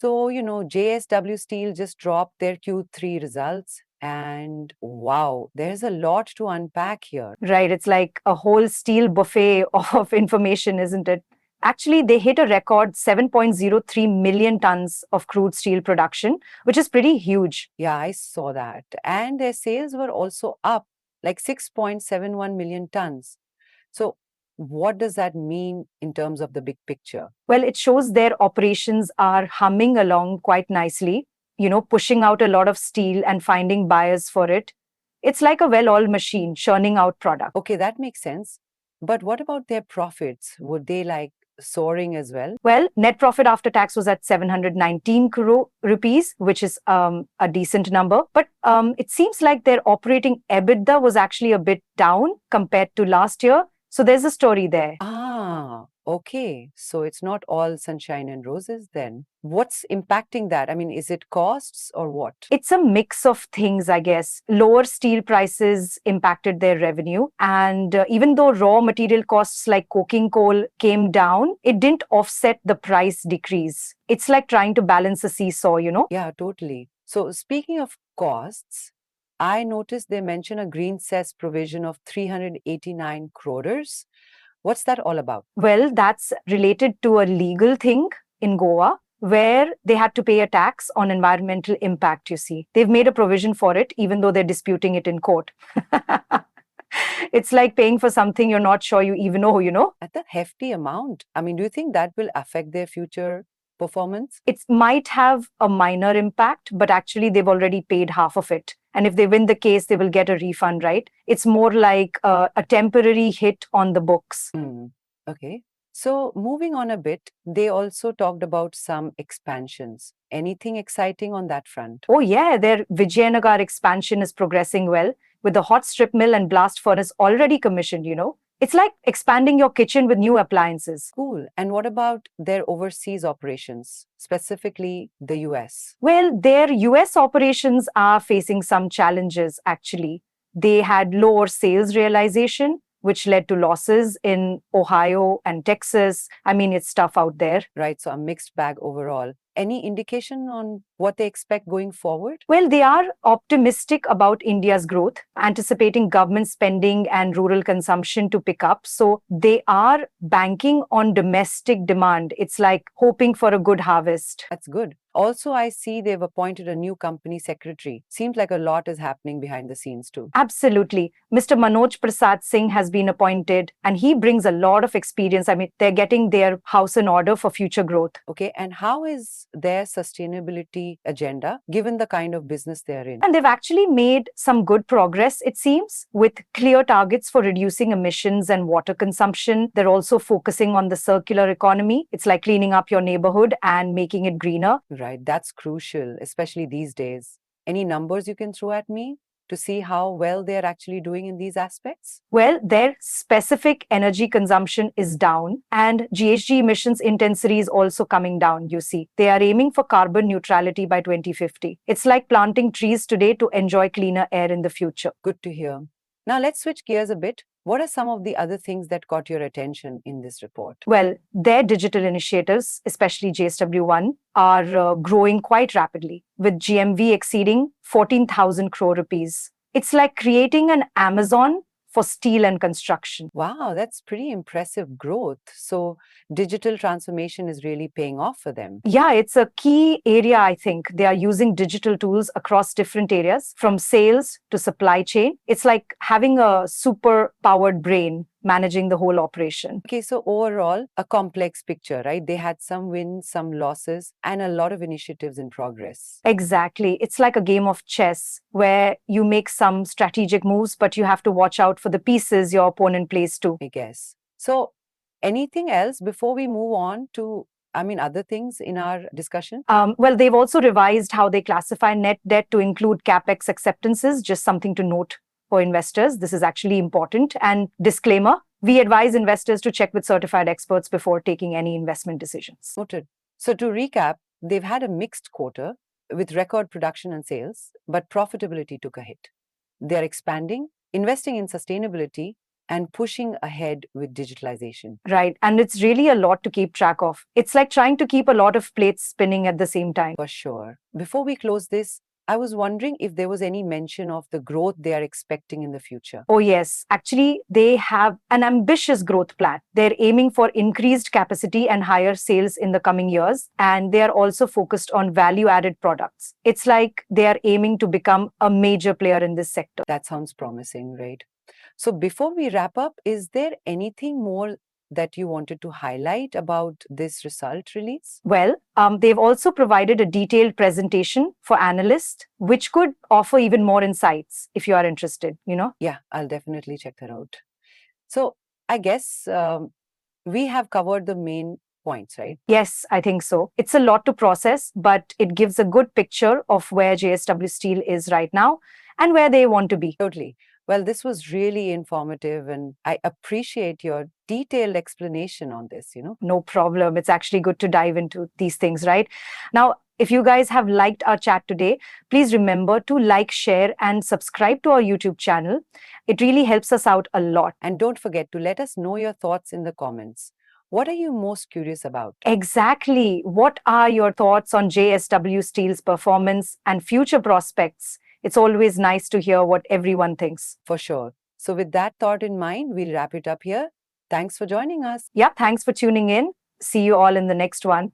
So, JSW Steel just dropped their Q3 results, and wow, there's a lot to unpack here. Right. It's like a whole steel buffet of information, isn't it? Actually, they hit a record 7.03 million tons of crude steel production, which is pretty huge. Yeah, I saw that. And their sales were also up like 6.71 million tons. So, what does that mean in terms of the big picture? Well, it shows their operations are humming along quite nicely, pushing out a lot of steel and finding buyers for it. It's like a well oiled machine churning out product. Okay, that makes sense. But what about their profits? Would they like soaring as well? Well, net profit after tax was at 719 crore rupees, which is a decent number. But it seems like their operating EBITDA was actually a bit down compared to last year. So there's a story there. Ah, okay. So it's not all sunshine and roses then. What's impacting that? I mean, is it costs or what? It's a mix of things, I guess. Lower steel prices impacted their revenue. And even though raw material costs like coking coal came down, it didn't offset the price decrease. It's like trying to balance a seesaw. Yeah, totally. So speaking of costs, I noticed they mention a green cess provision of 389 crores. What's that all about? Well, that's related to a legal thing in Goa where they had to pay a tax on environmental impact, you see. They've made a provision for it, even though they're disputing it in court. It's like paying for something you're not sure you even owe. At a hefty amount. I mean, do you think that will affect their future performance? It might have a minor impact, but actually they've already paid half of it. And if they win the case, they will get a refund, right? It's more like a temporary hit on the books. Okay. So moving on a bit, they also talked about some expansions. Anything exciting on that front? Oh, yeah, their Vijayanagar expansion is progressing well with the hot strip mill and blast furnace already commissioned. It's like expanding your kitchen with new appliances. Cool. And what about their overseas operations, specifically the US? Well, their US operations are facing some challenges, actually. They had lower sales realization, which led to losses in Ohio and Texas. I mean, it's tough out there. Right. So a mixed bag overall. Any indication on what they expect going forward? Well, they are optimistic about India's growth, anticipating government spending and rural consumption to pick up. So they are banking on domestic demand. It's like hoping for a good harvest. That's good. Also, I see they've appointed a new company secretary. Seems like a lot is happening behind the scenes too. Absolutely. Mr. Manoj Prasad Singh has been appointed and he brings a lot of experience. I mean, they're getting their house in order for future growth. Okay. And how is their sustainability agenda given the kind of business they're in? And they've actually made some good progress, it seems, with clear targets for reducing emissions and water consumption. They're also focusing on the circular economy. It's like cleaning up your neighborhood and making it greener. Right. That's crucial, especially these days. Any numbers you can throw at me to see how well they're actually doing in these aspects? Well, their specific energy consumption is down and GHG emissions intensity is also coming down, you see. They are aiming for carbon neutrality by 2050. It's like planting trees today to enjoy cleaner air in the future. Good to hear. Now let's switch gears a bit. What are some of the other things that caught your attention in this report? Well, their digital initiatives, especially JSW1, are growing quite rapidly, with GMV exceeding 14,000 crore rupees. It's like creating an Amazon for steel and construction. Wow, that's pretty impressive growth. So, digital transformation is really paying off for them. Yeah, it's a key area, I think. They are using digital tools across different areas, from sales to supply chain. It's like having a super powered brain managing the whole operation. Okay, so overall, a complex picture, right? They had some wins, some losses, and a lot of initiatives in progress. Exactly. It's like a game of chess where you make some strategic moves, but you have to watch out for the pieces your opponent plays too. I guess. So, anything else before we move on to, other things in our discussion? Well, they've also revised how they classify net debt to include capex acceptances, just something to note for investors. This is actually important. And disclaimer, we advise investors to check with certified experts before taking any investment decisions. Noted. So, to recap, they've had a mixed quarter with record production and sales, but profitability took a hit. They're expanding, investing in sustainability, and pushing ahead with digitalization. Right. And it's really a lot to keep track of. It's like trying to keep a lot of plates spinning at the same time. For sure. Before we close this, I was wondering if there was any mention of the growth they are expecting in the future. Oh, yes. Actually, they have an ambitious growth plan. They're aiming for increased capacity and higher sales in the coming years. And they are also focused on value added products. It's like they are aiming to become a major player in this sector. That sounds promising, right? So, before we wrap up, is there anything more that you wanted to highlight about this result release? Well, they've also provided a detailed presentation for analysts, which could offer even more insights if you are interested. Yeah, I'll definitely check that out. So, I guess we have covered the main points, right? Yes, I think so. It's a lot to process, but it gives a good picture of where JSW Steel is right now and where they want to be. Totally. Well, this was really informative, and I appreciate your detailed explanation on this. No problem. It's actually good to dive into these things, right? Now, if you guys have liked our chat today, please remember to like, share, and subscribe to our YouTube channel. It really helps us out a lot. And don't forget to let us know your thoughts in the comments. What are you most curious about? Exactly. What are your thoughts on JSW Steel's performance and future prospects? It's always nice to hear what everyone thinks. For sure. So, with that thought in mind, we'll wrap it up here. Thanks for joining us. Yeah, thanks for tuning in. See you all in the next one.